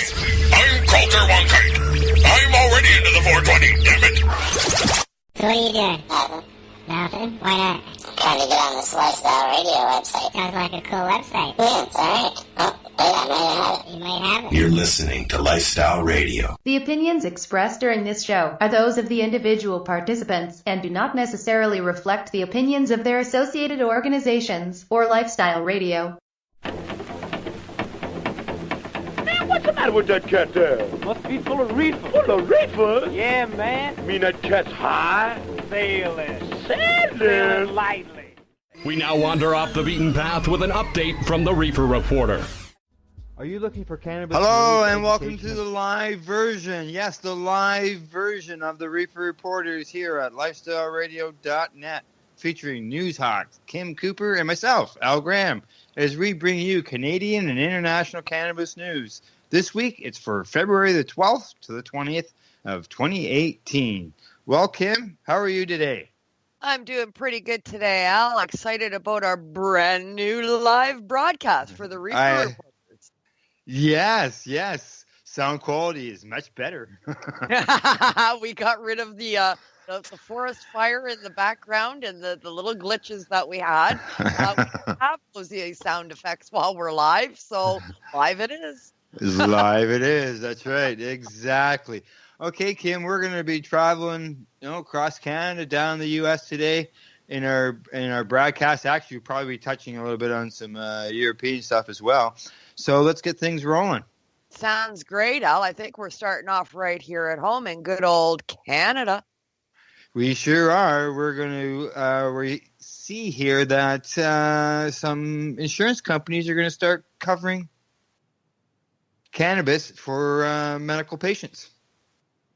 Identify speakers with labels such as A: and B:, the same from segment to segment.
A: I'm Coulter Wonkite. I'm already into the 420, damn it.
B: So what are you doing?
C: Nothing.
B: Nothing? Why not?
C: Trying to get on this Lifestyle Radio website.
B: Sounds like a cool website.
C: Yeah, it's alright. Oh, wait, I might have it.
B: You might have it.
D: You're listening to Lifestyle Radio.
E: The opinions expressed during this show are those of the individual participants and do not necessarily reflect the opinions of their associated organizations or Lifestyle Radio.
F: What's the matter with that cat there?
G: Must be full of reefer.
F: Full of reefer?
G: Yeah, man.
F: You mean that cat's high?
G: Sailing.
F: Sailing?
G: Lightly.
H: We now wander off the beaten path with an update from the Reefer Reporter.
I: Are you looking for cannabis?
J: Hello and welcome to the live version. Yes, the live version of the Reefer Reporters here at lifestyleradio.net, featuring news hawks Kim Cooper and myself, Al Graham, as we bring you Canadian and international cannabis news. This week, it's for February the 12th to the 20th of 2018. Well, Kim, how are you today?
K: I'm doing pretty good today, Al. Excited about our brand new live broadcast for the Reefer Reporters.
J: Yes. Sound quality is much better.
K: We got rid of the forest fire in the background and the little glitches that we had. We don't have those sound effects while we're live, so live it is.
J: Live it is. That's right. Exactly. Okay, Kim, we're going to be traveling, across Canada, down the U.S. today in our broadcast. Actually, we'll probably be touching a little bit on some European stuff as well. So let's get things rolling.
K: Sounds great, Al. I think we're starting off right here at home in good old Canada.
J: We sure are. We're going to see here that some insurance companies are going to start covering cannabis for medical patients.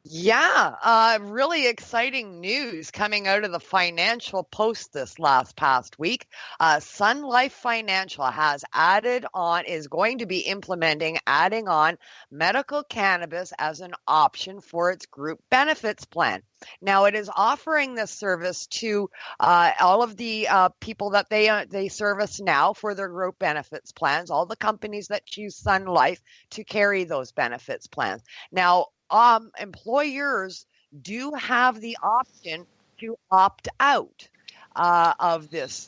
K: Yeah, really exciting news coming out of the Financial Post this past week. Sun Life Financial is going to be adding on medical cannabis as an option for its group benefits plan. Now, it is offering this service to all of the people that they service now for their group benefits plans, all the companies that choose Sun Life to carry those benefits plans. Now, employers do have the option to opt out of this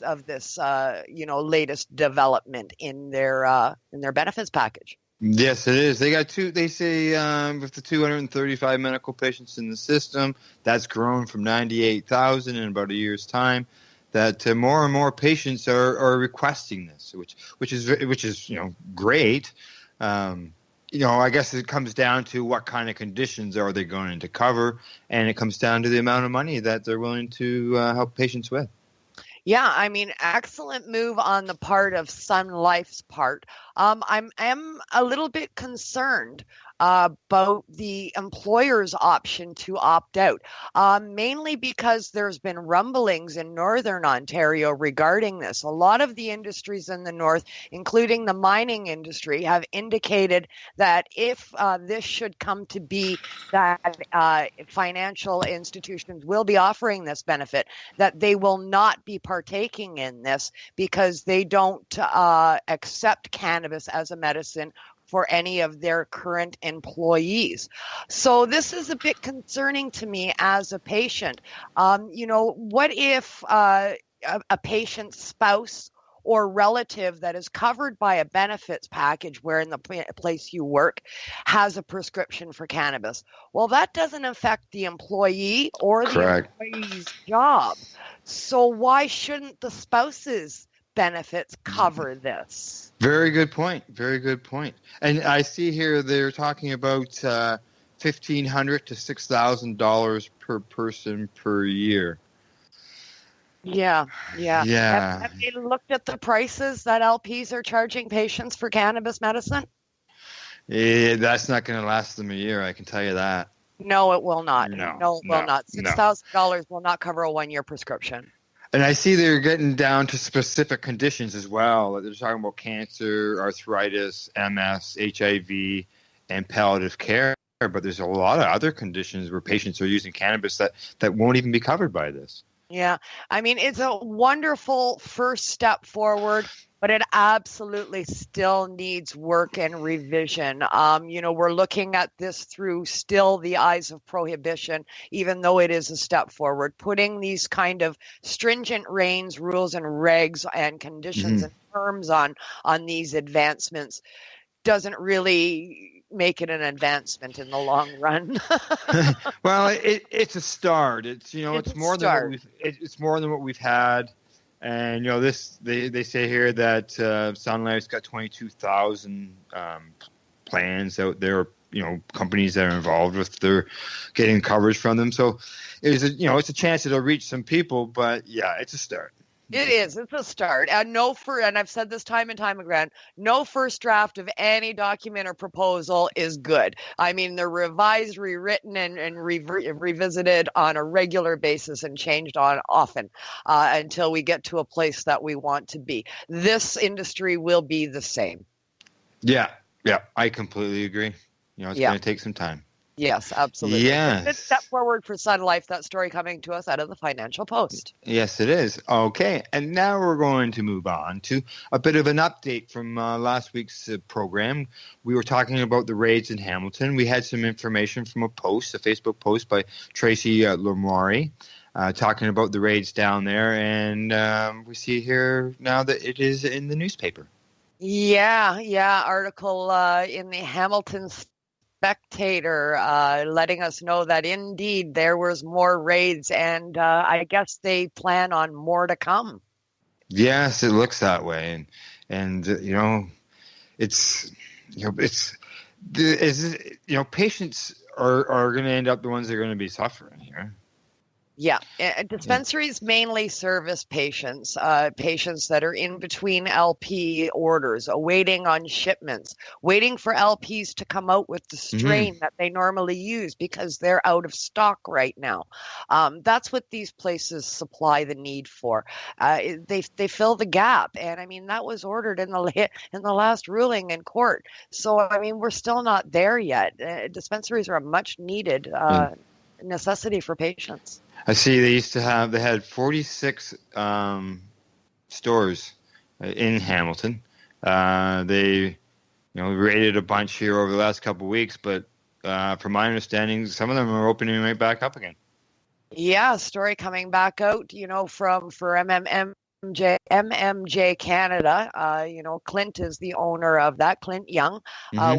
K: latest development in their benefits package.
J: Yes, it is. They got they say with the 235 medical patients in the system, that's grown from 98,000 in about a year's time. That more and more patients are requesting this, which is great. I guess it comes down to what kind of conditions are they going to cover, and it comes down to the amount of money that they're willing to help patients with.
K: Yeah, I mean, excellent move on the part of Sun Life's part. I'm a little bit concerned about the employer's option to opt out, mainly because there's been rumblings in Northern Ontario regarding this. A lot of the industries in the north, including the mining industry, have indicated that if this should come to be that financial institutions will be offering this benefit, that they will not be partaking in this because they don't accept cannabis as a medicine for any of their current employees. So this is a bit concerning to me as a patient. What if a patient's spouse or relative that is covered by a benefits package where in the place you work has a prescription for cannabis? Well, that doesn't affect the employee or the employee's job. So why shouldn't the spouse's benefits cover this?
J: Very good point. And I see here they're talking about $1,500 to $6,000 per person per year.
K: Yeah. Have they looked at the prices that LPs are charging patients for cannabis medicine?
J: Yeah, that's not going to last them a year, I can tell you that.
K: No, it will not.
J: No,
K: it will not. $6,000 will not cover a one-year prescription.
J: And I see they're getting down to specific conditions as well. They're talking about cancer, arthritis, MS, HIV, and palliative care. But there's a lot of other conditions where patients are using cannabis that won't even be covered by this.
K: Yeah. I mean, it's a wonderful first step forward, but it absolutely still needs work and revision. We're looking at this through still the eyes of prohibition, even though it is a step forward. Putting these kind of stringent reins, rules and regs and conditions and terms on these advancements doesn't really make it an advancement in the long run.
J: Well, it's a start. It's more than what we've had. And they say here that Sun Life's got 22,000 plans out there. Companies that are involved with they're getting coverage from them. So it's a chance it'll reach some people. But yeah, it's a start.
K: It is. It's a start. And I've said this time and time again, no first draft of any document or proposal is good. I mean, they're revised, rewritten, and revisited on a regular basis and changed on often until we get to a place that we want to be. This industry will be the same.
J: Yeah, I completely agree. It's going to take some time.
K: Yes, absolutely.
J: Yes.
K: Good step forward for Sun Life. That story coming to us out of the Financial Post.
J: Yes, it is. Okay, and now we're going to move on to a bit of an update from last week's program. We were talking about the raids in Hamilton. We had some information from a Facebook post by Tracy Lamori, talking about the raids down there, and we see here now that it is in the newspaper.
K: Yeah, article in the Hamilton Spectator letting us know that indeed there was more raids, and I guess they plan on more to come.
J: Yes, it looks that way, and patients are going to end up the ones that are going to be suffering here.
K: Yeah, dispensaries mainly service patients, patients that are in between LP orders, waiting on shipments, waiting for LPs to come out with the strain that they normally use because they're out of stock right now. That's what these places supply the need for. They fill the gap, and I mean that was ordered in the last ruling in court. So I mean we're still not there yet. Dispensaries are a much needed necessity for patients.
J: I see they had 46 stores in Hamilton. They raided a bunch here over the last couple of weeks, but from my understanding, some of them are opening right back up again.
K: Yeah, story coming back out, for MMJ Canada. Clint is the owner of that, Clint Young.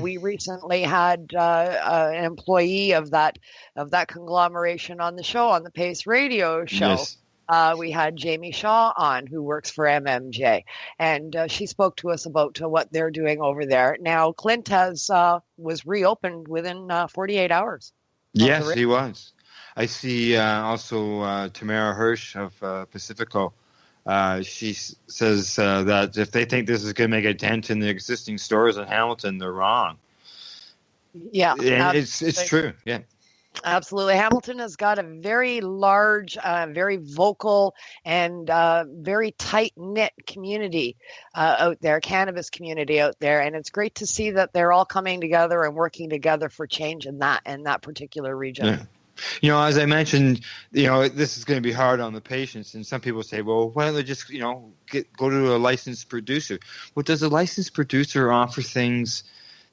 K: We recently had an employee of that conglomeration on the show, on the Pace Radio show.
J: Yes.
K: We had Jamie Shaw on, who works for MMJ, and she spoke to us about what they're doing over there. Now, Clint was reopened within 48 hours.
J: Yes, he was. I see also Tamara Hirsch of Pacifico. She says that if they think this is going to make a dent in the existing stores in Hamilton, they're wrong.
K: Yeah,
J: and it's true. Yeah,
K: absolutely. Hamilton has got a very large, very vocal, and very tight-knit community out there, cannabis community out there, and it's great to see that they're all coming together and working together for change in that particular region.
J: Yeah. As I mentioned, this is going to be hard on the patients, and some people say, well, why don't they just, go to a licensed producer? Well, does a licensed producer offer things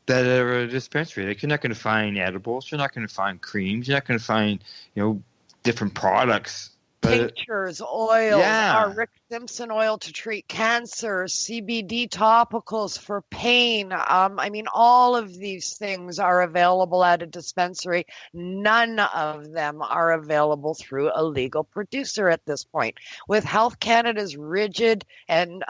J: that are a dispensary? Like, you're not going to find edibles, you're not going to find creams, you're not going to find, different products.
K: Tinctures, oils, Rick Simpson oil to treat cancer, CBD topicals for pain. I mean, all of these things are available at a dispensary. None of them are available through a legal producer at this point. With Health Canada's rigid and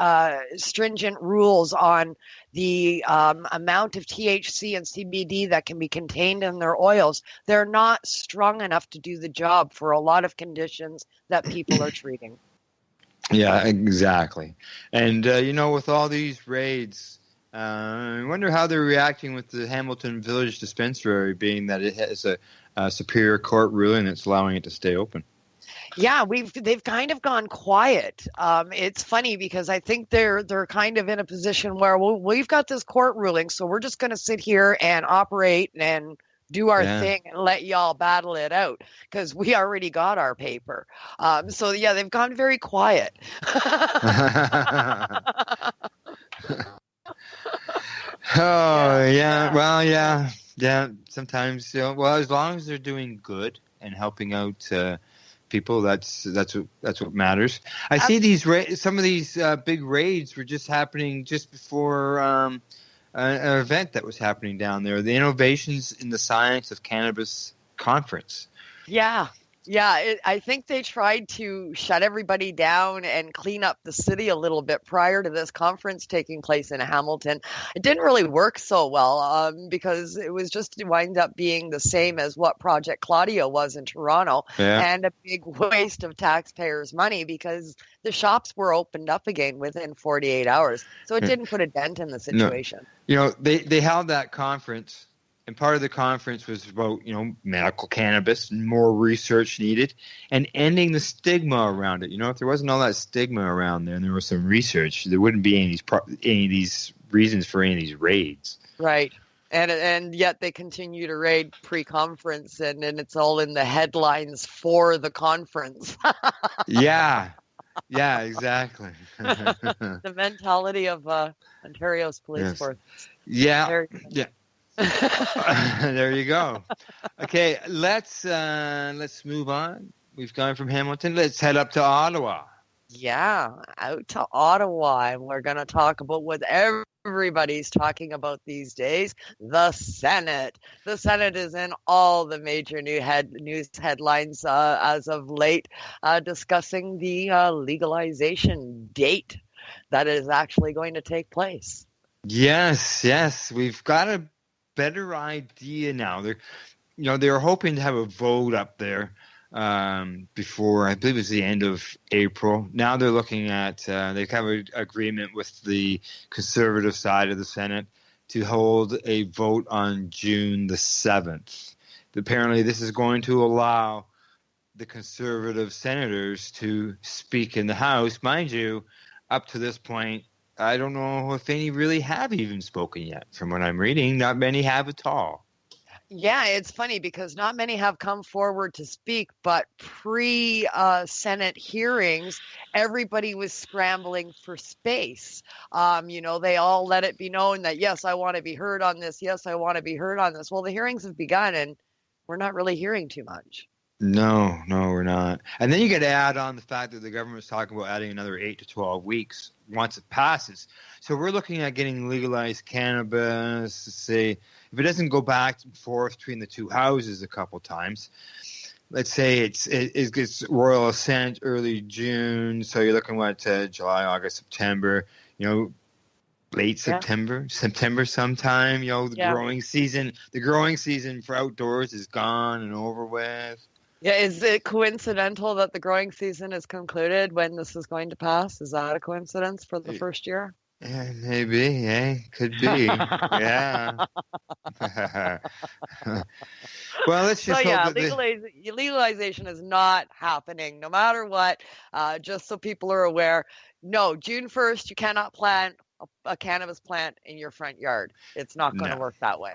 K: stringent rules on the amount of THC and CBD that can be contained in their oils, they're not strong enough to do the job for a lot of conditions that people are treating.
J: Yeah, exactly. And, with all these raids, I wonder how they're reacting with the Hamilton Village Dispensary, being that it has a Superior Court ruling that's allowing it to stay open.
K: Yeah, they've kind of gone quiet. It's funny because I think they're kind of in a position where we've got this court ruling, so we're just going to sit here and operate and do our
J: Yeah.
K: thing and let y'all battle it out because we already got our paper. So yeah, they've gone very quiet.
J: Oh, yeah.
K: Yeah.
J: Well, yeah. Yeah. Sometimes, well, as long as they're doing good and helping out people, that's what matters. I see these some of these big raids were just happening just before an event that was happening down there, the Innovations in the Science of Cannabis Conference.
K: Yeah. I think they tried to shut everybody down and clean up the city a little bit prior to this conference taking place in Hamilton. It didn't really work so well because it was just to wind up being the same as what Project Claudia was in Toronto, and a big waste of taxpayers' money because the shops were opened up again within 48 hours. So it didn't put a dent in the situation.
J: No. They held that conference. And part of the conference was about, medical cannabis and more research needed and ending the stigma around it. If there wasn't all that stigma around there and there was some research, there wouldn't be any of these reasons for any of these raids.
K: Right. And yet they continue to raid pre-conference and it's all in the headlines for the conference.
J: Yeah, exactly.
K: The mentality of Ontario's police force.
J: Yeah. There you go. Okay, let's move on. We've gone from Hamilton. Let's head up to Ottawa.
K: Yeah, out to Ottawa, and we're going to talk about what everybody's talking about these days, the Senate. The Senate is in all the major news headlines as of late, discussing the legalization date that is actually going to take place.
J: Yes, we've got a better idea now. They're hoping to have a vote up there before, I believe it's the end of April. Now they're looking at they have an agreement with the conservative side of the Senate to hold a vote on June the 7th. Apparently this is going to allow the conservative senators to speak in the House. Mind you, up to this point, I don't know if any really have even spoken yet. From what I'm reading, not many have at all.
K: Yeah, it's funny because not many have come forward to speak, but pre-Senate hearings, everybody was scrambling for space. They all let it be known that, yes, I want to be heard on this. Yes, I want to be heard on this. Well, the hearings have begun and we're not really hearing too much.
J: No, we're not. And then you got to add on the fact that the government's talking about adding another 8 to 12 weeks once it passes. So we're looking at getting legalized cannabis, say, if it doesn't go back and forth between the two houses a couple times, let's say it gets royal assent early June, so you're looking at July, August, September, late September sometime, growing season, the growing season for outdoors is gone and over with.
K: Yeah, is it coincidental that the growing season is concluded when this is going to pass? Is that a coincidence for the first year?
J: Yeah, maybe. Could be. Yeah. Well, let's just hope that
K: legalization is not happening, no matter what. Just so people are aware, no, June 1st, you cannot plant a cannabis plant in your front yard. It's not going to work that way.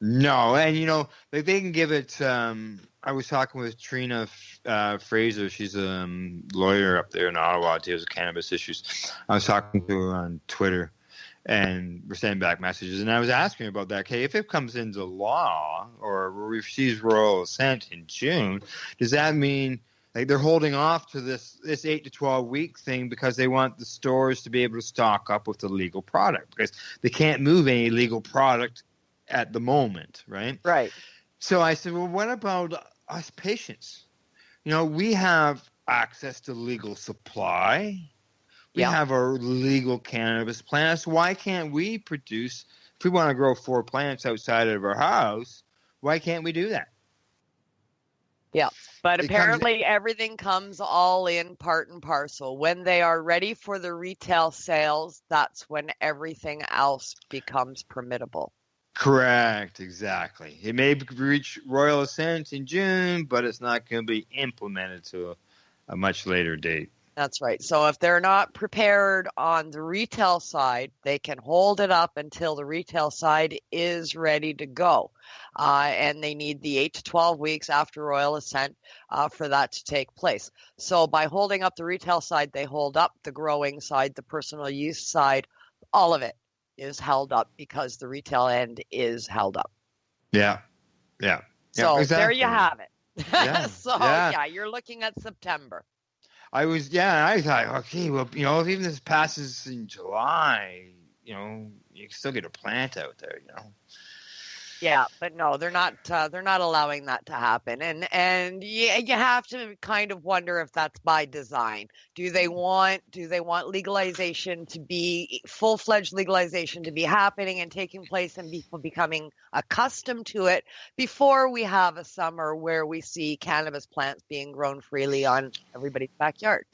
J: No, and they can give it. I was talking with Trina Fraser. She's a lawyer up there in Ottawa, deals with cannabis issues. I was talking to her on Twitter, and we're sending back messages. And I was asking her about that. Okay, if it comes into law or receives royal assent in June, does that mean they're holding off to this 8 to 12 week thing because they want the stores to be able to stock up with the legal product because they can't move any legal product at the moment, right?
K: Right.
J: So I said, well, what about us patients? We have access to legal supply. We have our legal cannabis plants. Why can't we produce, if we want to grow 4 plants outside of our house, why can't we do that?
K: Yeah, but apparently everything comes all in part and parcel. When they are ready for the retail sales, that's when everything else becomes permittable.
J: Correct, exactly. It may reach royal assent in June, but it's not going to be implemented to a much later date.
K: That's right. So if they're not prepared on the retail side, they can hold it up until the retail side is ready to go. And they need the 8 to 12 weeks after oil is sent for that to take place. So by holding up the retail side, they hold up the growing side, the personal use side, all of it is held up because the retail end is held up.
J: Yeah.
K: So
J: exactly.
K: there you have it.
J: Yeah.
K: So yeah, you're looking at September.
J: I thought, okay, well, if even this passes in July, you can still get a plant out there,
K: Yeah, but no, they're not allowing that to happen. And you have to kind of wonder if that's by design. Do they want legalization to be full-fledged legalization to be happening and taking place and people becoming accustomed to it before we have a summer where we see cannabis plants being grown freely on everybody's backyard?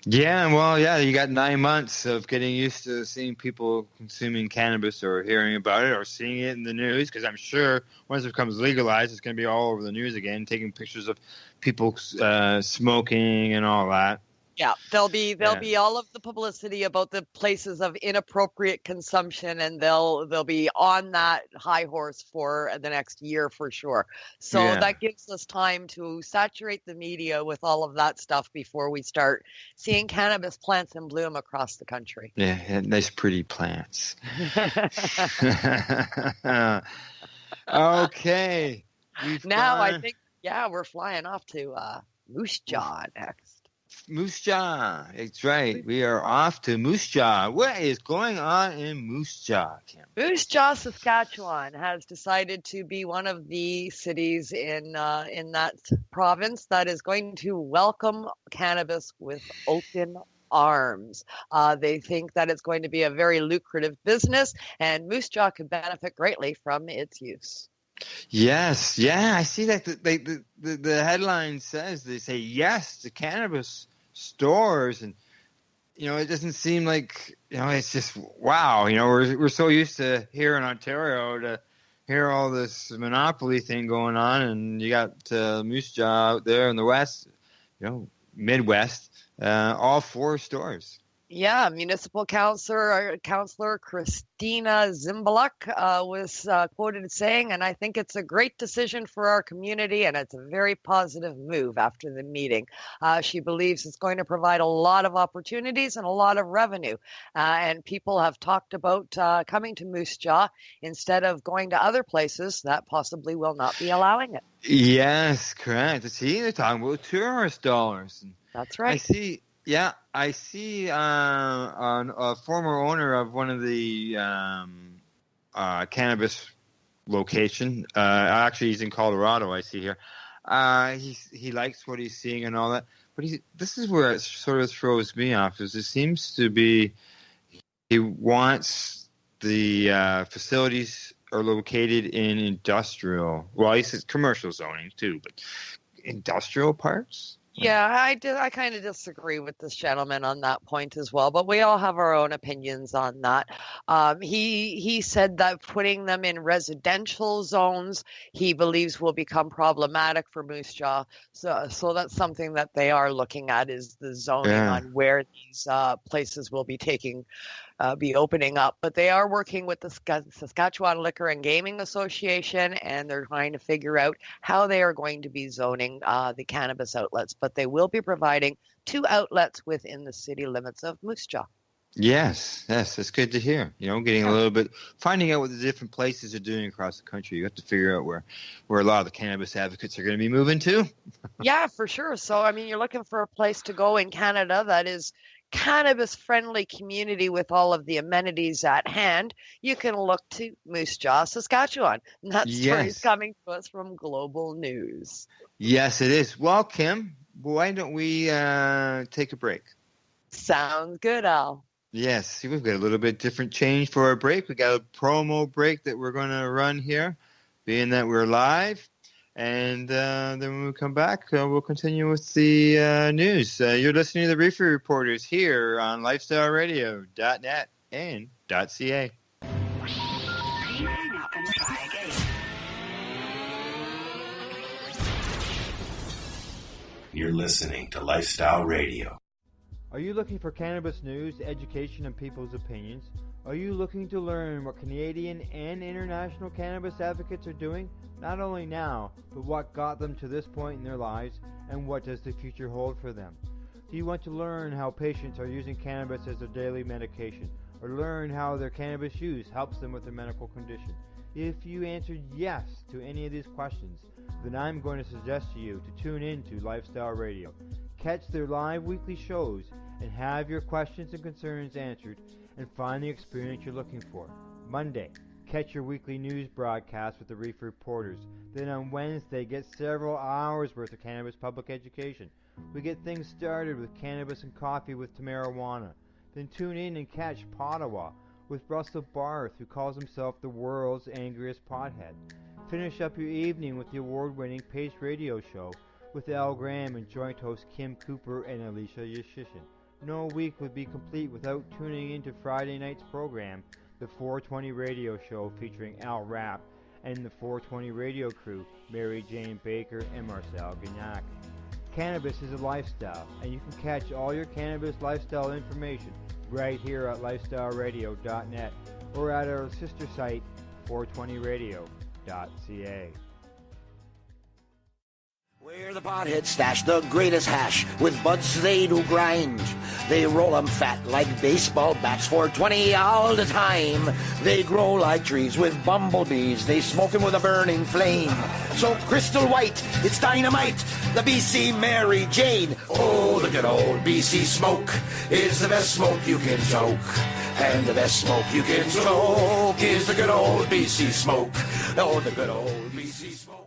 J: Yeah, well, you got 9 months of getting used to seeing people consuming cannabis or hearing about it or seeing it in the news, because I'm sure once it becomes legalized, it's going to be all over the news again, taking pictures of people smoking and all that.
K: Yeah, there'll be all of the publicity about the places of inappropriate consumption, and they'll be on that high horse for the next year for sure. So that gives us time to saturate the media with all of that stuff before we start seeing cannabis plants in bloom across the country.
J: Yeah, nice pretty plants. Okay.
K: I think we're flying off to Moose Jaw next.
J: Moose Jaw. That's right. We are off to Moose Jaw. What is going on in Moose Jaw, Kim?
K: Moose Jaw, Saskatchewan has decided to be one of the cities in that province that is going to welcome cannabis with open arms. They think that it's going to be a very lucrative business, and Moose Jaw could benefit greatly from its use.
J: Yes, I see that the headline says they say yes to cannabis stores, and it doesn't seem like it's just wow. We're so used to here in Ontario to hear all this monopoly thing going on, and you got Moose Jaw out there in the west, Midwest, all 4 stores.
K: Yeah, Municipal Councillor Christina Zimbaluk was quoted saying, and I think it's a great decision for our community, and it's a very positive move after the meeting. She believes it's going to provide a lot of opportunities and a lot of revenue, and people have talked about coming to Moose Jaw instead of going to other places that possibly will not be allowing it.
J: Yes, correct. See, they're talking about tourist dollars.
K: That's right.
J: I see on a former owner of one of the cannabis location. Actually, he's in Colorado, I see here. He likes what he's seeing and all that. But this is where it sort of throws me off, is it seems to be he wants the facilities are located in industrial. Well, he says commercial zoning too, but industrial parts?
K: Yeah, I kind of disagree with this gentleman on that point as well, but we all have our own opinions on that. He said that putting them in residential zones, he believes will become problematic for Moose Jaw. So that's something that they are looking at, is the zoning on where these places will be be opening up. But they are working with the Saskatchewan Liquor and Gaming Association, and they're trying to figure out how they are going to be zoning the cannabis outlets. But they will be providing 2 outlets within the city limits of Moose Jaw.
J: Yes, that's good to hear. Getting a little bit, finding out what the different places are doing across the country. You have to figure out where a lot of the cannabis advocates are going to be moving to.
K: Yeah, for sure. So, you're looking for a place to go in Canada that is cannabis-friendly community with all of the amenities at hand. You can look to Moose Jaw, Saskatchewan. And that story is coming to us from Global News.
J: Yes, it is. Well, Kim, why don't we take a break?
K: Sounds good, Al.
J: Yes, see, we've got a little bit different change for our break. We got a promo break that we're going to run here, being that we're live. And then when we come back, we'll continue with the news. You're listening to the Reefer Reporters here on lifestyleradio.net and .ca.
D: You're listening to Lifestyle Radio.
I: Are you looking for cannabis news, education, and people's opinions? Are you looking to learn what Canadian and international cannabis advocates are doing, not only now, but what got them to this point in their lives, and what does the future hold for them? Do you want to learn how patients are using cannabis as their daily medication, or learn how their cannabis use helps them with their medical condition? If you answered yes to any of these questions, then I'm going to suggest to you to tune in to Lifestyle Radio. Catch their live weekly shows and have your questions and concerns answered and find the experience you're looking for. Monday, catch your weekly news broadcast with the Reefer Reporters. Then on Wednesday, get several hours worth of cannabis public education. We get things started with cannabis and coffee with Tamarawana. Then tune in and catch Pottawa with Russell Barth, who calls himself the world's angriest pothead. Finish up your evening with the award-winning Pace Radio Show with Al Graham and joint host Kim Cooper and Alicia Yashishin. No week would be complete without tuning into Friday night's program, the 420 Radio Show featuring Al Rapp and the 420 Radio crew, Mary Jane Baker and Marcel Gignac. Cannabis is a lifestyle, and you can catch all your cannabis lifestyle information right here at lifestyleradio.net or at our sister site, 420radio.ca.
A: Where the potheads stash the greatest hash with buds they do grind. They roll 'em fat like baseball bats, 420 all the time. They grow like trees with bumblebees. They smoke 'em with a burning flame. So crystal white, it's dynamite. The BC Mary Jane. Oh, the good old BC smoke is the best smoke you can choke. And the best smoke you can choke is the good old BC smoke. Oh, the good old BC smoke.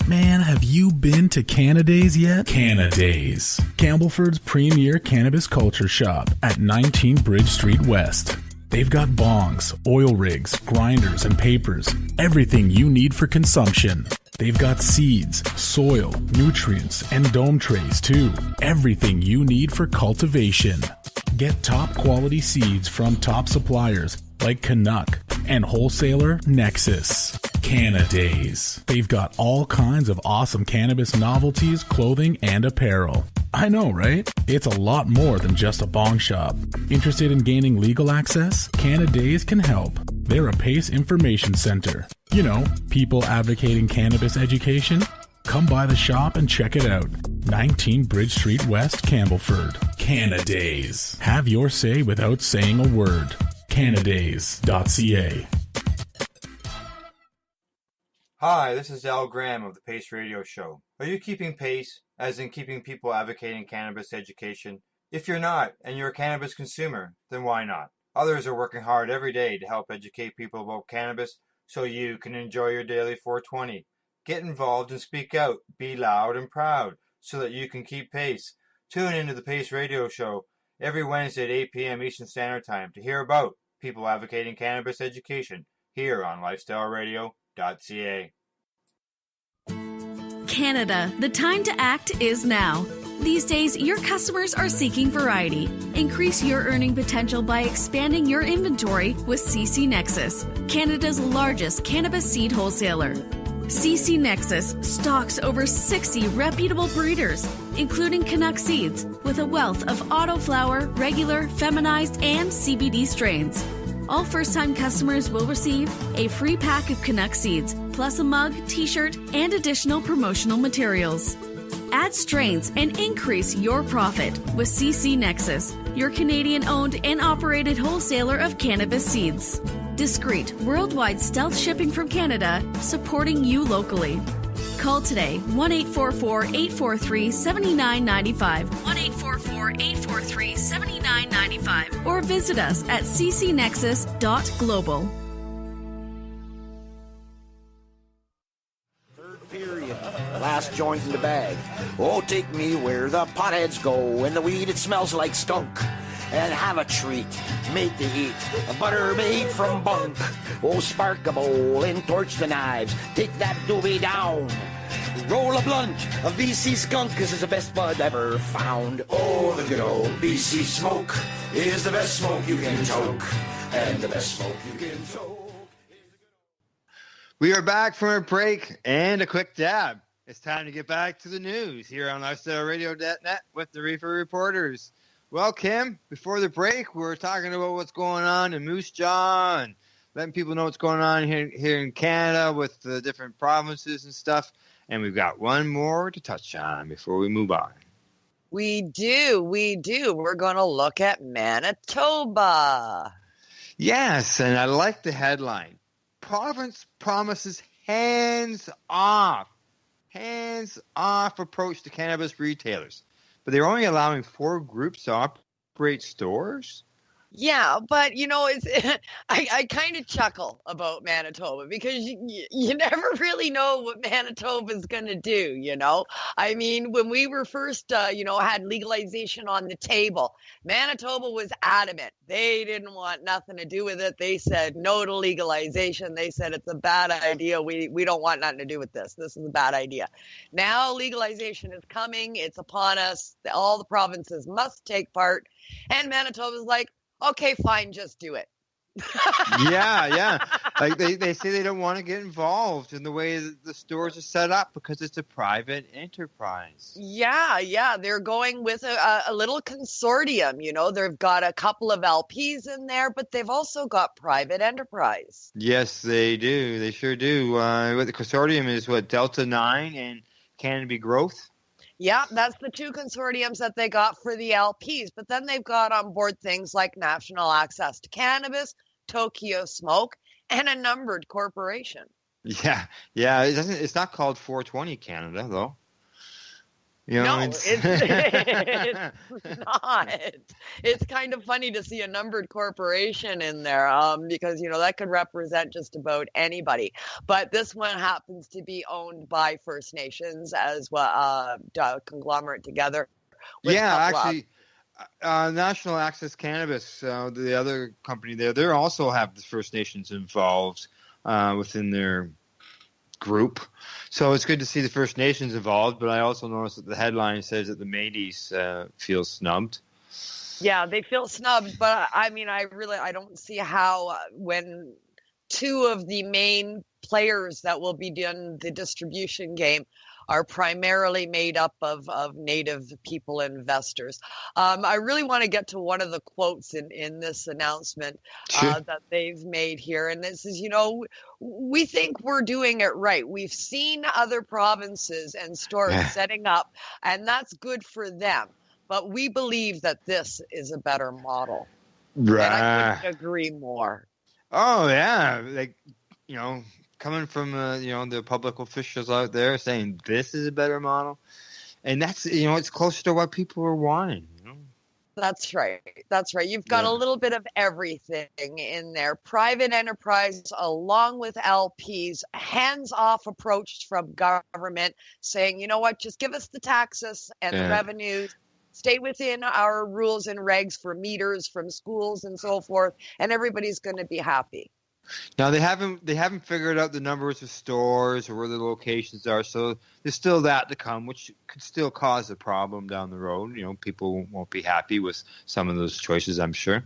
L: Man, have you been to Canadays yet? Canadays, Campbellford's premier cannabis culture shop at 19 Bridge Street West. They've got bongs, oil rigs, grinders, and papers. Everything you need for consumption. They've got seeds, soil, nutrients, and dome trays too. Everything you need for cultivation. Get top quality seeds from top suppliers like Canuck and wholesaler Nexus. Canadays. They've got all kinds of awesome cannabis novelties, clothing, and apparel. I know, right? It's a lot more than just a bong shop. Interested in gaining legal access? Canadays can help. They're a PACE information center. You know, people advocating cannabis education. Come by the shop and check it out. 19 Bridge Street West, Campbellford. Canadays. Have your say without saying a word. Canadays.ca.
J: Hi, this is Al Graham of the Pace Radio Show. Are you keeping pace, as in keeping people advocating cannabis education? If you're not, and you're a cannabis consumer, then why not? Others are working hard every day to help educate people about cannabis so you can enjoy your daily 420. Get involved and speak out. Be loud and proud so that you can keep pace. Tune into the Pace Radio Show every Wednesday at 8 p.m. Eastern Standard Time to hear about people advocating cannabis education here on lifestyleradio.ca.
M: Canada, the time to act is now. These days, your customers are seeking variety. Increase your earning potential by expanding your inventory with CC Nexus, Canada's largest cannabis seed wholesaler. CC Nexus stocks over 60 reputable breeders, including Canuck seeds, with a wealth of autoflower, regular, feminized, and CBD strains. All first-time customers will receive a free pack of Canuck seeds, plus a mug, t-shirt, and additional promotional materials. Add strains and increase your profit with CC Nexus, your Canadian-owned and operated wholesaler of cannabis seeds. Discreet, worldwide stealth shipping from Canada, supporting you locally. Call today, 1-844-843-7995, 1-844-843-7995, or visit us at ccnexus.global.
A: Third period, last joint in the bag. Oh, take me where the potheads go, and the weed, it smells like skunk. And have a treat, made to eat, a butter made from bunk. Oh, spark a bowl and torch the knives, take that doobie down. Roll a blunt of BC skunk, this is the best bud ever found. Oh, the good old BC smoke is the best smoke you can choke, and the best smoke you can choke.
J: We are back from a break and a quick dab. It's time to get back to the news here on LifestyleRadio.net with the Reefer Reporters. Well, Kim, before the break, we were talking about what's going on in Moose Jaw and letting people know what's going on here in Canada with the different provinces and stuff. And we've got one more to touch on before we move on.
K: We do. We're going to look at Manitoba.
J: Yes, and I like the headline. Province promises hands-off approach to cannabis retailers. But they're only allowing 4 groups to operate stores?
K: Yeah, but it's I kind of chuckle about Manitoba because you never really know what Manitoba's going to do, I mean, when we were first, had legalization on the table, Manitoba was adamant. They didn't want nothing to do with it. They said no to legalization. They said it's a bad idea. We don't want nothing to do with this. This is a bad idea. Now legalization is coming. It's upon us. All the provinces must take part. And Manitoba's like, okay, fine, just do it.
J: Yeah. Like they say they don't want to get involved in the way that the stores are set up because it's a private enterprise.
K: Yeah. They're going with a little consortium. They've got a couple of LPs in there, but they've also got private enterprise.
J: Yes, they do. They sure do. What the consortium is Delta 9 and Canopy Growth?
K: Yeah, that's the 2 consortiums that they got for the LPs. But then they've got on board things like National Access to Cannabis, Tokyo Smoke, and a numbered corporation.
J: Yeah. It's not called 420 Canada, though.
K: No, it's not. It's kind of funny to see a numbered corporation in there because, that could represent just about anybody. But this one happens to be owned by First Nations as well, conglomerate together.
J: Yeah, actually, National Access Cannabis, the other company there, they also have the First Nations involved within their group. So it's good to see the First Nations involved, but I also noticed that the headline says that the Métis feel snubbed.
K: Yeah, they feel snubbed, but I mean, I don't see how when 2 of the main players that will be doing the distribution game are primarily made up of Native people investors. I really want to get to one of the quotes in this announcement that they've made here. And this is, we think we're doing it right. We've seen other provinces and stores setting up, and that's good for them. But we believe that this is a better model.
J: Right.
K: And I couldn't agree more.
J: Oh, yeah. Like, coming from, the public officials out there saying this is a better model. And that's, it's closer to what people are wanting.
K: That's right. You've got a little bit of everything in there. Private enterprise along with LPs, hands-off approach from government saying, you know what, just give us the taxes and the revenues. Stay within our rules and regs for meters from schools and so forth, and everybody's going to be happy.
J: Now they haven't figured out the numbers of stores or where the locations are, so there's still that to come, which could still cause a problem down the road. People won't be happy with some of those choices, I'm sure.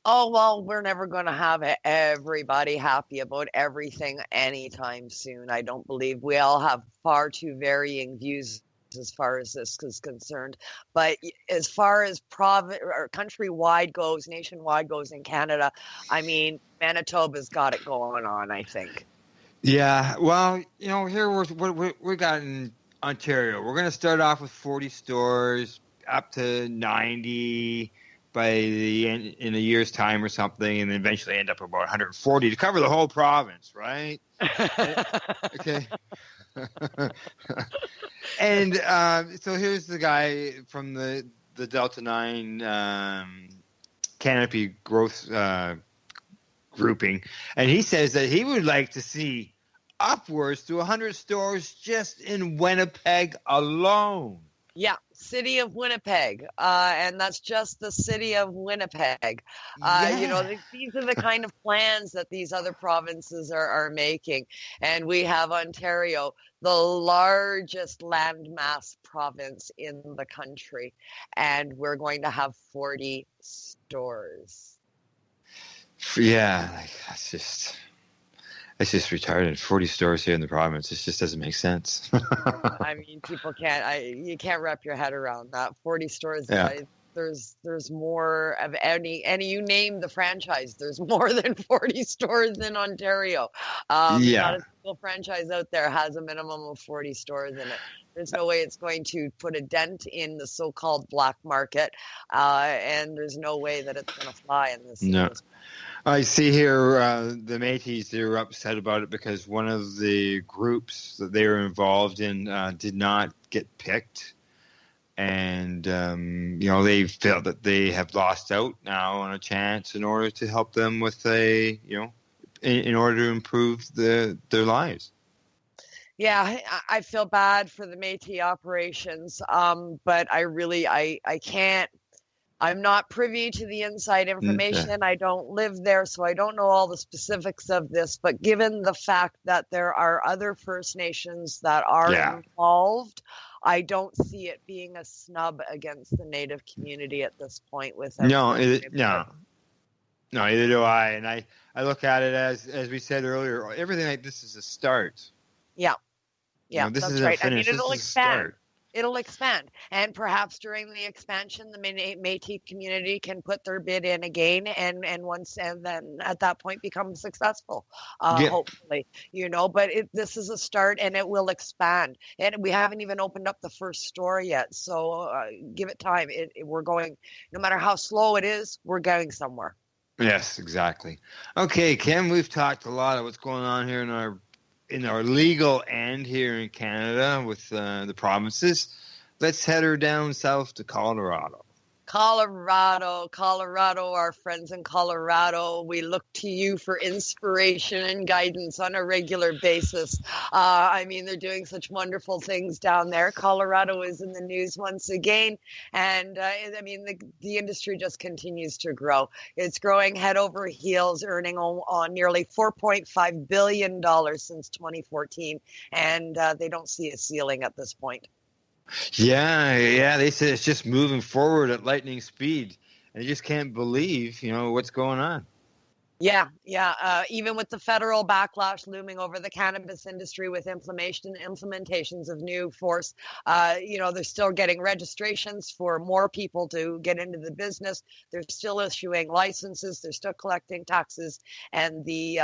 K: Oh, well, we're never going to have everybody happy about everything anytime soon. I don't believe. We all have far too varying views as far as this is concerned. But as far as countrywide goes, nationwide goes in Canada, I mean, Manitoba's got it going on, I think.
J: Yeah, well, here we got in Ontario. We're going to start off with 40 stores, up to 90 in a year's time or something, and then eventually end up about 140 to cover the whole province, right? Okay. And so here's the guy from the Delta 9 Canopy Growth grouping, and he says that he would like to see upwards to 100 stores just in Winnipeg alone.
K: Yeah, city of Winnipeg, and that's just the city of Winnipeg. These are the kind of plans that these other provinces are making, and we have Ontario, the largest landmass province in the country, and we're going to have 40 stores.
J: Yeah, that's just It's just retarded. 40 stores here in the province. It just doesn't make sense.
K: I mean, people you can't wrap your head around that. 40 stores.
J: Yeah.
K: There's more of any you name the franchise. There's more than 40 stores in Ontario. Not a single franchise out there has a minimum of 40 stores in it. There's no way it's going to put a dent in the so-called black market, and there's no way that it's going to fly in this.
J: No. I see here the Métis, they were upset about it because one of the groups that they were involved in did not get picked. And, they felt that they have lost out now on a chance in order to help them with in order to improve their lives.
K: Yeah, I feel bad for the Métis operations, but I can't. I'm not privy to the inside information.
J: Okay.
K: I don't live there, so I don't know all the specifics of this. But given the fact that there are other First Nations that are involved, I don't see it being a snub against the Native community at this point.
J: No, either do I. And I look at it as we said earlier, everything like this is a start.
K: Yeah,
J: this
K: that's
J: isn't
K: right.
J: finished.
K: I mean, it'll
J: this
K: expand. It'll expand, and perhaps during the expansion, the Métis community can put their bid in again, and then at that point become successful, hopefully, But this is a start, and it will expand. And we haven't even opened up the first store yet, so give it time. We're going, no matter how slow it is, we're going somewhere.
J: Yes, exactly. Okay, Kim, we've talked a lot of what's going on here in our legal end here in Canada with the provinces. Let's head her down south to Colorado.
K: Colorado, our friends in Colorado, we look to you for inspiration and guidance on a regular basis. They're doing such wonderful things down there. Colorado is in the news once again, and the industry just continues to grow. It's growing head over heels, earning on nearly $4.5 billion since 2014, and they don't see a ceiling at this point.
J: Yeah. They say it's just moving forward at lightning speed, and you just can't believe, what's going on.
K: Yeah. Even with the federal backlash looming over the cannabis industry with implementations of new force, they're still getting registrations for more people to get into the business. They're still issuing licenses. They're still collecting taxes, and the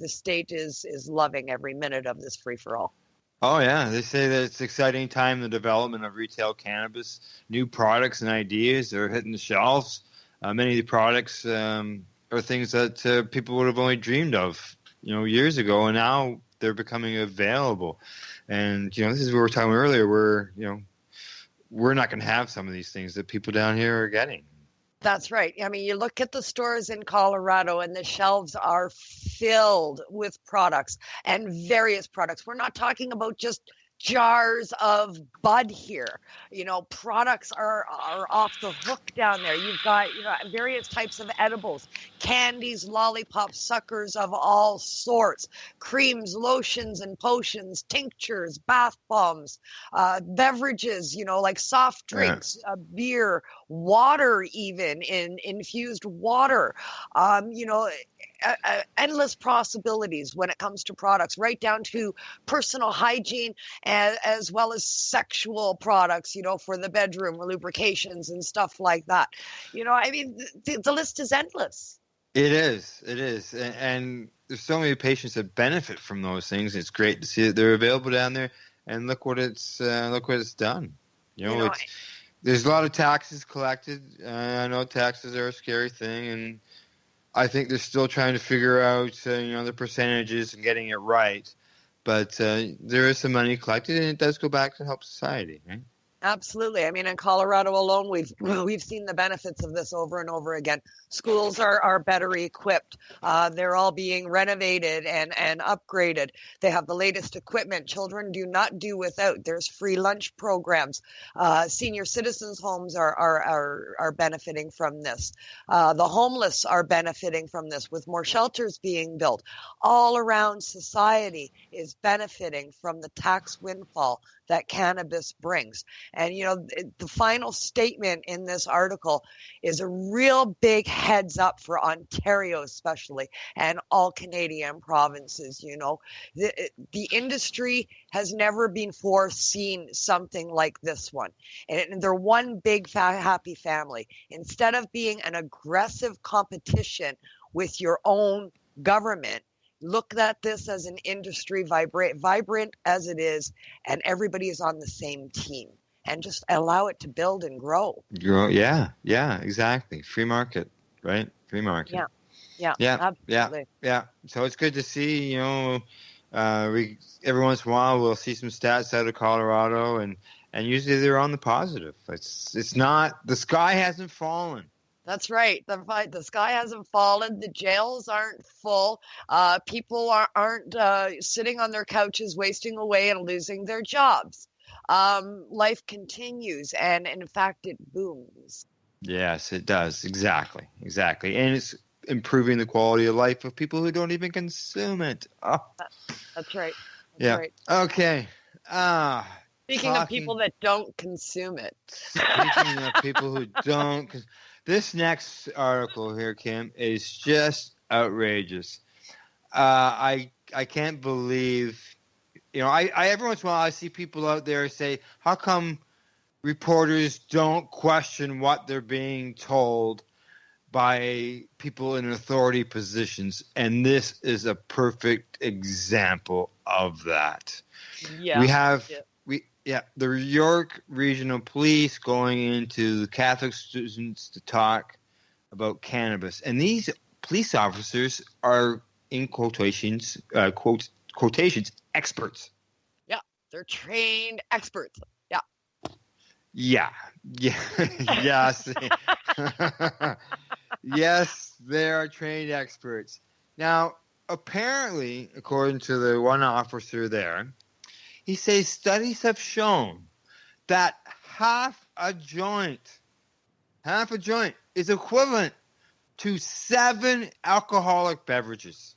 K: state is loving every minute of this free for all.
J: Oh, yeah. They say that it's an exciting time in the development of retail cannabis. New products and ideas are hitting the shelves. Many of the products are things that people would have only dreamed of, years ago, and now they're becoming available. And, this is what we were talking earlier. We're not going to have some of these things that people down here are getting.
K: That's right. You look at the stores in Colorado and the shelves are filled with products and various products. We're not talking about just jars of bud here. Products are off the hook down there. You've got various types of edibles, candies, lollipops, suckers of all sorts, creams, lotions and potions, tinctures, bath bombs, beverages, like soft drinks, beer, water, even in infused water. Endless possibilities when it comes to products, right down to personal hygiene as well as sexual products, for the bedroom, lubrications and stuff like that. The list is endless.
J: It is. And there's so many patients that benefit from those things. It's great to see that they're available down there, and look what it's done. There's a lot of taxes collected. I know taxes are a scary thing, and I think they're still trying to figure out, the percentages and getting it right. But there is some money collected, and it does go back to help society, right?
K: Absolutely. In Colorado alone, we've seen the benefits of this over and over again. Schools are better equipped. They're all being renovated and upgraded. They have the latest equipment. Children do not do without. There's free lunch programs. Senior citizens' homes are benefiting from this. The homeless are benefiting from this, with more shelters being built. All around society is benefiting from the tax windfall that cannabis brings. And, the final statement in this article is a real big heads up for Ontario, especially, and all Canadian provinces. The industry has never before seen something like this one. And they're one big, happy family. Instead of being an aggressive competition with your own government, look at this as an industry, vibrant as it is, and everybody is on the same team, and just allow it to build and grow.
J: Yeah, exactly. Free market, right? Free market.
K: Yeah, absolutely.
J: Yeah. So it's good to see, every once in a while we'll see some stats out of Colorado, and usually they're on the positive. It's not, the sky hasn't fallen.
K: That's right. The sky hasn't fallen. The jails aren't full. People aren't sitting on their couches wasting away and losing their jobs. Life continues, and in fact, it booms.
J: Yes, it does. Exactly. And it's improving the quality of life of people who don't even consume it. Oh.
K: That's right.
J: Right. Okay.
K: Speaking of people that don't consume it.
J: Speaking of people who don't. This next article here, Kim, is just outrageous. I can't believe, I every once in a while I see people out there say, how come reporters don't question what they're being told by people in authority positions? And this is a perfect example of that.
K: Yeah.
J: We have... the York Regional Police going into the Catholic students to talk about cannabis. And these police officers are, in quotations, experts.
K: Yeah, they're trained experts. Yeah.
J: Yes. Yes, they are trained experts. Now, apparently, according to the one officer there, he says studies have shown that half a joint is equivalent to 7 alcoholic beverages.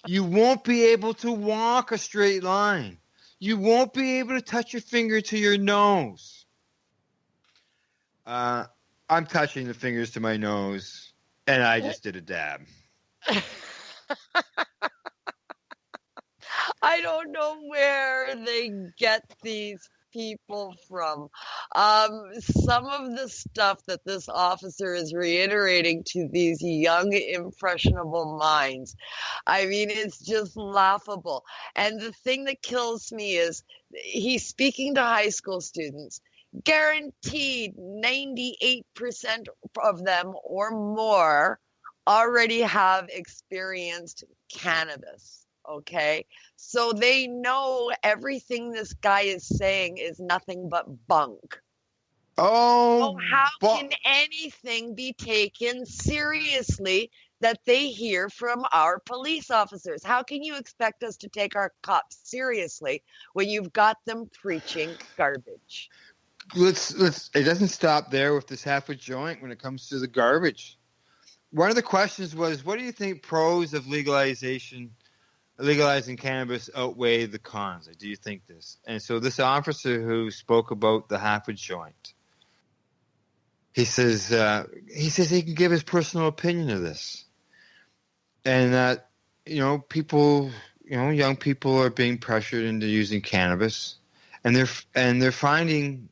J: You won't be able to walk a straight line. You won't be able to touch your finger to your nose. I'm touching the fingers to my nose, and I just did a dab.
K: I don't know where they get these people from. Some of the stuff that this officer is reiterating to these young, impressionable minds, I mean, it's just laughable. And the thing that kills me is he's speaking to high school students. Guaranteed 98% of them or more already have experienced cannabis. Okay, so they know everything this guy is saying is nothing but bunk.
J: Oh,
K: so how can anything be taken seriously that they hear from our police officers? How can you expect us to take our cops seriously when you've got them preaching garbage?
J: Let's. It doesn't stop there with this half a joint when it comes to the garbage. One of the questions was, what do you think pros of legalizing cannabis outweigh the cons? Do you think this? And so this officer who spoke about the half a joint, he says he can give his personal opinion of this, and that young people are being pressured into using cannabis, and they're finding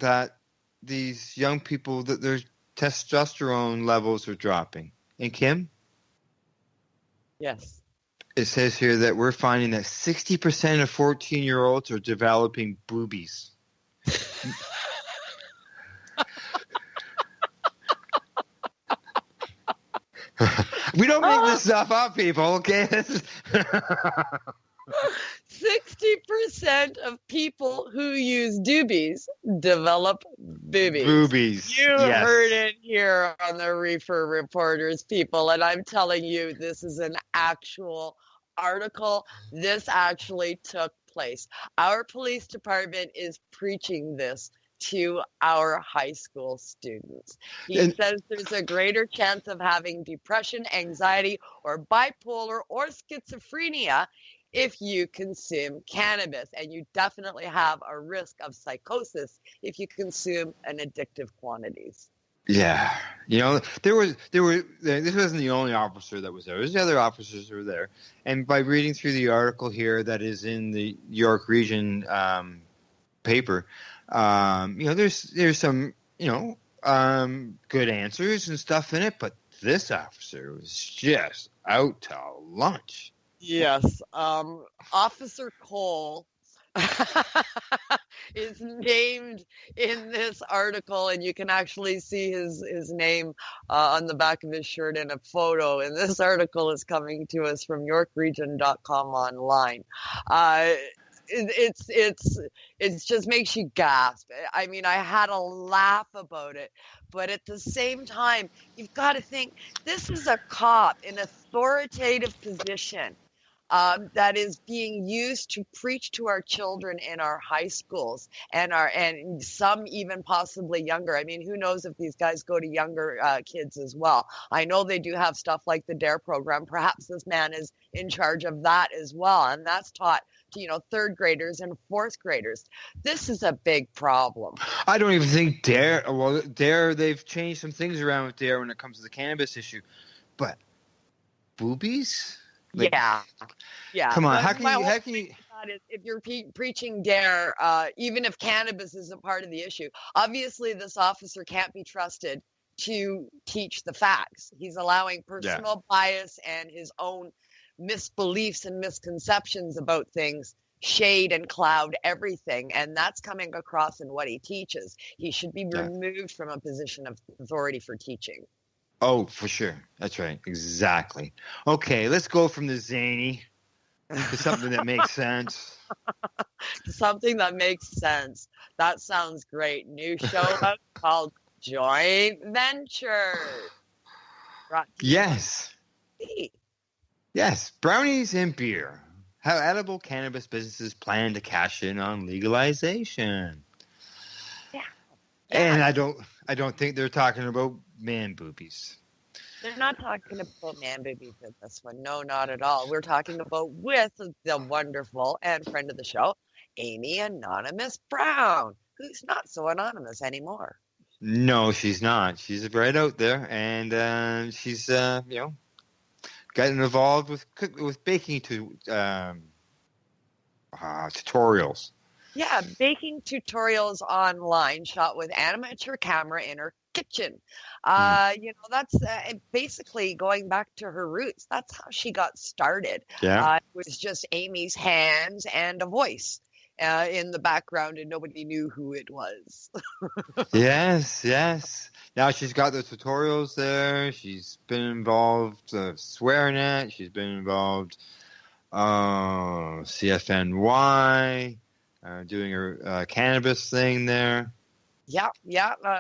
J: that these young people, that their testosterone levels are dropping. And Kim?
K: Yes.
J: It says here that we're finding that 60% of 14-year-olds are developing boobies. We don't make this stuff up, people, okay?
K: 60% of people who use doobies develop boobies.
J: Boobies.
K: You heard it here on the Reefer Reporters, people, and I'm telling you, this is an actual article. This actually took place. Our police department is preaching this to our high school students. He says there's a greater chance of having depression, anxiety, or bipolar or schizophrenia if you consume cannabis, and you definitely have a risk of psychosis if you consume an addictive quantities.
J: Yeah, this wasn't the only officer that was there. There's the other officers who were there, and by reading through the article here that is in the York Region paper, there's some good answers and stuff in it, but this officer was just out to lunch.
K: Yes, Officer Cole is named in this article, and you can actually see his name on the back of his shirt in a photo. And this article is coming to us from YorkRegion.com online. It's just makes you gasp. I mean, I had a laugh about it, but at the same time, you've got to think this is a cop in authoritative position. That is being used to preach to our children in our high schools and some even possibly younger. I mean, who knows if these guys go to younger kids as well. I know they do have stuff like the DARE program. Perhaps this man is in charge of that as well, and that's taught to third graders and fourth graders. This is a big problem.
J: I don't even think DARE. Well, DARE, they've changed some things around with DARE when it comes to the cannabis issue, but boobies.
K: Yeah.
J: Come on, how can you?
K: If you're preaching DARE, even if cannabis isn't part of the issue, obviously this officer can't be trusted to teach the facts. He's allowing personal bias and his own misbeliefs and misconceptions about things shade and cloud everything, and that's coming across in what he teaches. He should be removed from a position of authority for teaching.
J: Oh, for sure. That's right. Exactly. Okay, let's go from the zany to something that makes sense.
K: Something that makes sense. That sounds great. New show called Joint Venture.
J: Yes. Yes. Brownies and beer. How edible cannabis businesses plan to cash in on legalization.
K: Yeah.
J: And I don't think they're talking about man boobies.
K: They're not talking about man boobies in this one. No, not at all. We're talking about with the wonderful and friend of the show, Amy Anonymous Brown, who's not so anonymous anymore.
J: No, she's not. She's right out there, and she's gotten involved with baking tutorials.
K: Yeah, baking tutorials online, shot with amateur camera in her kitchen. That's basically going back to her roots. That's how she got started.
J: Yeah.
K: It was just Amy's hands and a voice in the background, and nobody knew who it was.
J: Yes. Now she's got the tutorials there. She's been involved swearing at. She's been involved CFNY. Doing her cannabis thing there.
K: Yeah,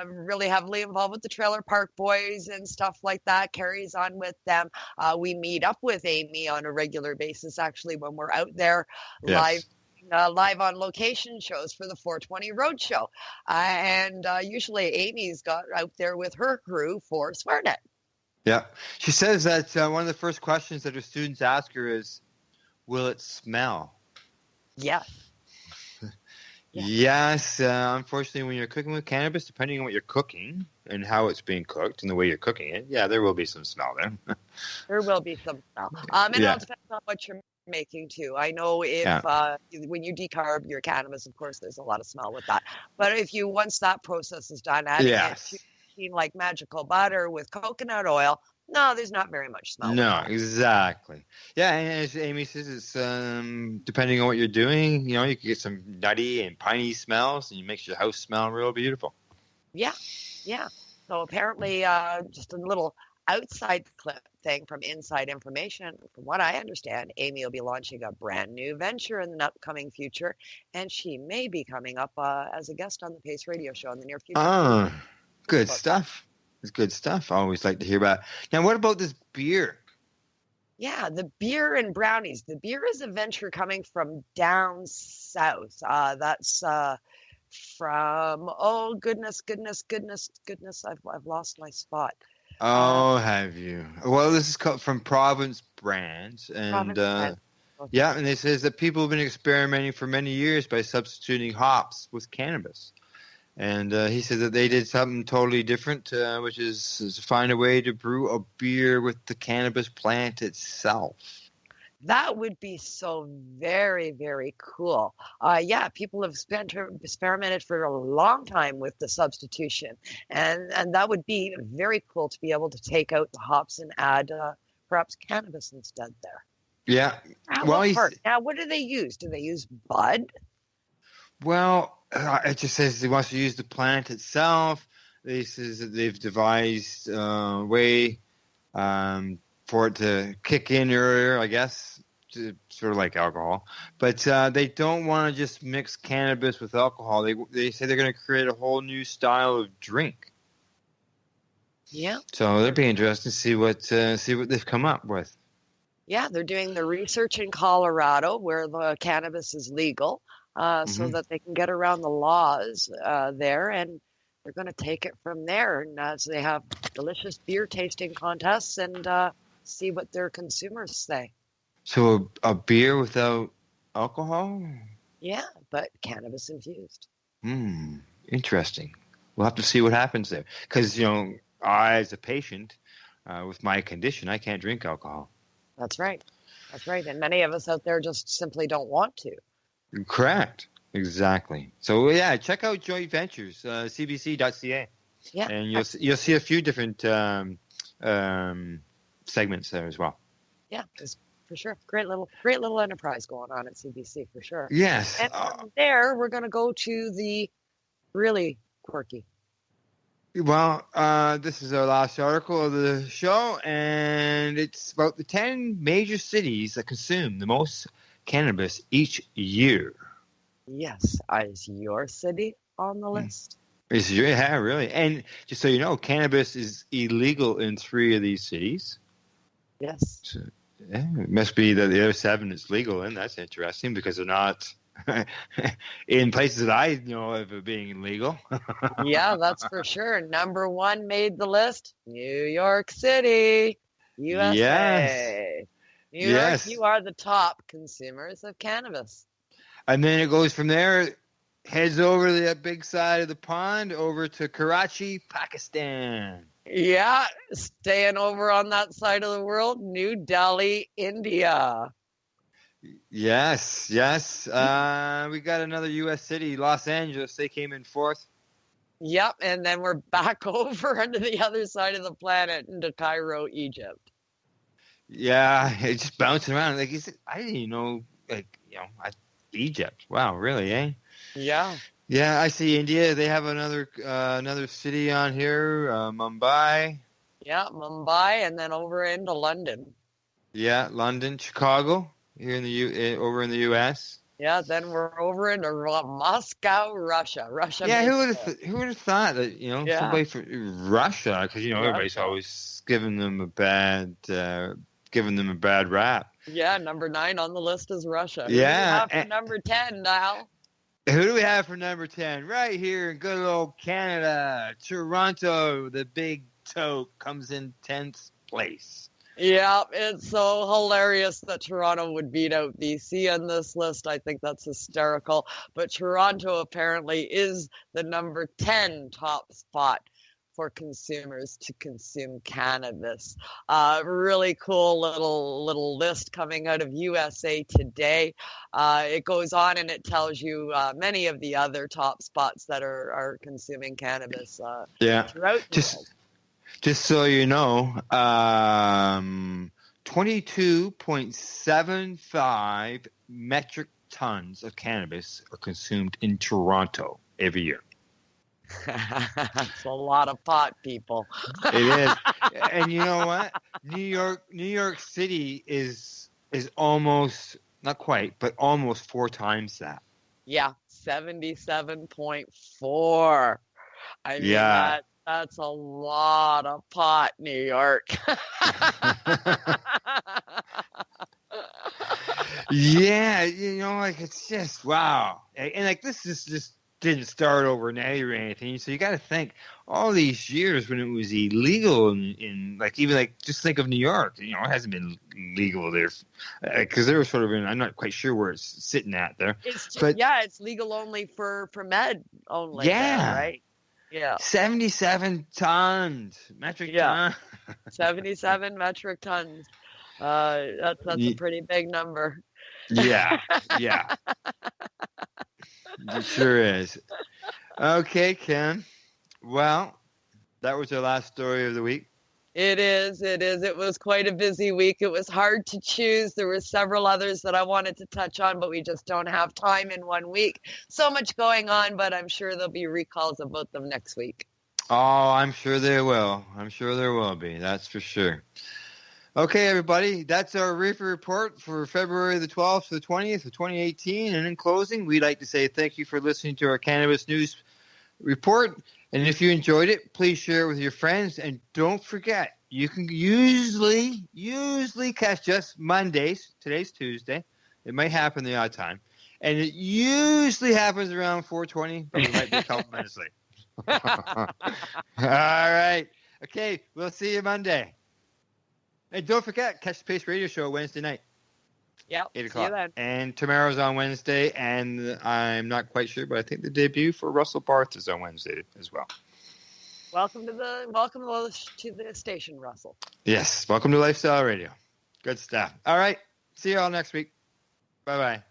K: really heavily involved with the Trailer Park Boys and stuff like that. Carries on with them. We meet up with Amy on a regular basis, actually, when we're out there live on location shows for the 420 Roadshow. And usually Amy's got out there with her crew for SwearNet. Yeah.
J: She says that one of the first questions that her students ask her is, will it smell?
K: Yes.
J: Yes, unfortunately, when you're cooking with cannabis, depending on what you're cooking and how it's being cooked and the way you're cooking it, there will be some smell there.
K: There will be some smell. And it all depends on what you're making, too. I know when you decarb your cannabis, of course, there's a lot of smell with that. But once that process is done, adding it to like magical butter with coconut oil, no, there's not very much smell.
J: No, exactly. Yeah, and as Amy says, it's depending on what you're doing, you can get some nutty and piney smells, and it makes your house smell real beautiful.
K: Yeah. So apparently, just a little outside clip thing from Inside Information. From what I understand, Amy will be launching a brand new venture in the upcoming future, and she may be coming up as a guest on the Pace Radio Show in the near future.
J: Oh, good stuff. It's good stuff. I always like to hear about it. Now, what about this beer?
K: Yeah, the beer and brownies. The beer is a venture coming from down south. That's from, oh, goodness. I've lost my spot.
J: Oh, have you? Well, this is from Province Brands. And Yeah, and it says that people have been experimenting for many years by substituting hops with cannabis. And he said that they did something totally different, which is to find a way to brew a beer with the cannabis plant itself.
K: That would be so very, very cool. Yeah, people have experimented for a long time with the substitution, and that would be very cool to be able to take out the hops and add perhaps cannabis instead there.
J: Yeah.
K: Now, what do they use? Do they use bud?
J: Well, it just says he wants to use the plant itself. He says that they've devised a way for it to kick in earlier, I guess, sort of like alcohol. But they don't want to just mix cannabis with alcohol. They say they're going to create a whole new style of drink.
K: Yeah.
J: So that'd be interesting to see what they've come up with.
K: Yeah, they're doing the research in Colorado where the cannabis is legal, so that they can get around the laws there, and they're going to take it from there. And so they have delicious beer tasting contests and see what their consumers say.
J: So a beer without alcohol?
K: Yeah, but cannabis infused.
J: Interesting. We'll have to see what happens there. Because, I, as a patient with my condition, I can't drink alcohol.
K: That's right. That's right. And many of us out there just simply don't want to.
J: Correct. Exactly. So, yeah, check out Joint Ventures, cbc.ca.
K: Yeah.
J: And you'll see a few different segments there as well.
K: Yeah, for sure. Great little enterprise going on at CBC, for sure.
J: Yes.
K: And from there, we're going to go to the really quirky.
J: Well, this is our last article of the show, and it's about the 10 major cities that consume the most cannabis each year.
K: Yes. Is your city on the list?
J: Yeah, really. And just so you know, cannabis is illegal in 3 of these cities.
K: Yes.
J: So, yeah, it must be that the other 7 is legal, and that's interesting because they're not in places that I know of it being illegal.
K: Yeah, that's for sure. Number 1 made the list. New York City, USA.
J: Yes.
K: New York, you are the top consumers of cannabis.
J: And then it goes from there, heads over the big side of the pond, over to Karachi, Pakistan.
K: Yeah, staying over on that side of the world, New Delhi, India.
J: Yes. We got another U.S. city, Los Angeles. They came in 4th.
K: Yep, and then we're back over onto the other side of the planet into Cairo, Egypt.
J: Yeah, it's just bouncing around. Like I didn't even know, Egypt. Wow, really, eh?
K: Yeah.
J: Yeah, I see India. They have another city on here, Mumbai.
K: Yeah, Mumbai, and then over into London.
J: Yeah, London, Chicago. Here in the over in the U.S.
K: Yeah, then we're over into Moscow, Russia.
J: Yeah, who would have thought that somebody from Russia? Because everybody's always giving them a bad rap.
K: Yeah, number 9 on the list is Russia.
J: Yeah,
K: who do we have for number 10 now?
J: Who do we have for number 10? Right here in good old Canada, Toronto. The big toke comes in 10th place.
K: Yeah, it's so hilarious that Toronto would beat out BC on this list. I think that's hysterical. But Toronto apparently is the number 10 top spot for consumers to consume cannabis. Really cool little list coming out of USA Today. It goes on and it tells you many of the other top spots that are consuming cannabis throughout the world.
J: Just so you know, 22.75 metric tons of cannabis are consumed in Toronto every year.
K: That's a lot of pot, people.
J: It is. And you know what? New York City is almost, not quite, but almost 4 times that.
K: Yeah, 77.4. I mean, that's a lot of pot, New York.
J: Yeah, it's just, wow. And this is just didn't start overnight or anything. So you got to think all these years when it was illegal in like even like just think of New York. You know, it hasn't been legal there because they were sort of in. I'm not quite sure where it's sitting at there.
K: It's legal only for med only.
J: Yeah,
K: there, right. Yeah,
J: 77 tons metric ton.
K: 77 metric tons. That's a pretty big number.
J: Yeah. It sure is. Okay, Ken. Well, that was our last story of the week.
K: It is. It was quite a busy week. It was hard to choose. There were several others that I wanted to touch on, but we just don't have time in 1 week. So much going on, but I'm sure there'll be recalls about them next week.
J: Oh, I'm sure there will. I'm sure there will be. That's for sure. Okay, everybody, that's our Reefer Report for February the 12th to the 20th of 2018. And in closing, we'd like to say thank you for listening to our Cannabis News Report. And if you enjoyed it, please share it with your friends. And don't forget, you can usually catch us Mondays. Today's Tuesday. It might happen the odd time. And it usually happens around 4:20, but we might be a couple minutes late. All right. Okay, we'll see you Monday. And don't forget, Catch the Pace Radio Show Wednesday night.
K: Yep.
J: 8 o'clock. And tomorrow's on Wednesday, and I'm not quite sure, but I think the debut for Russell Barth is on Wednesday as well.
K: Welcome to the station, Russell.
J: Yes. Welcome to Lifestyle Radio. Good stuff. All right. See you all next week. Bye-bye.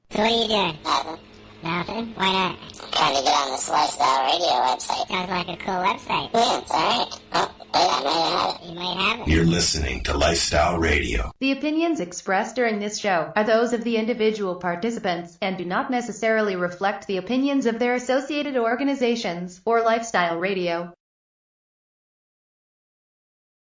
B: So what are you doing?
C: Nothing.
B: Nothing? Why not?
C: Trying to get on this Lifestyle Radio website.
B: Sounds like a cool website.
C: Yeah, it's alright. Oh, wait, I might have it.
B: You might have it.
D: You're listening to Lifestyle Radio.
E: The opinions expressed during this show are those of the individual participants and do not necessarily reflect the opinions of their associated organizations or Lifestyle Radio.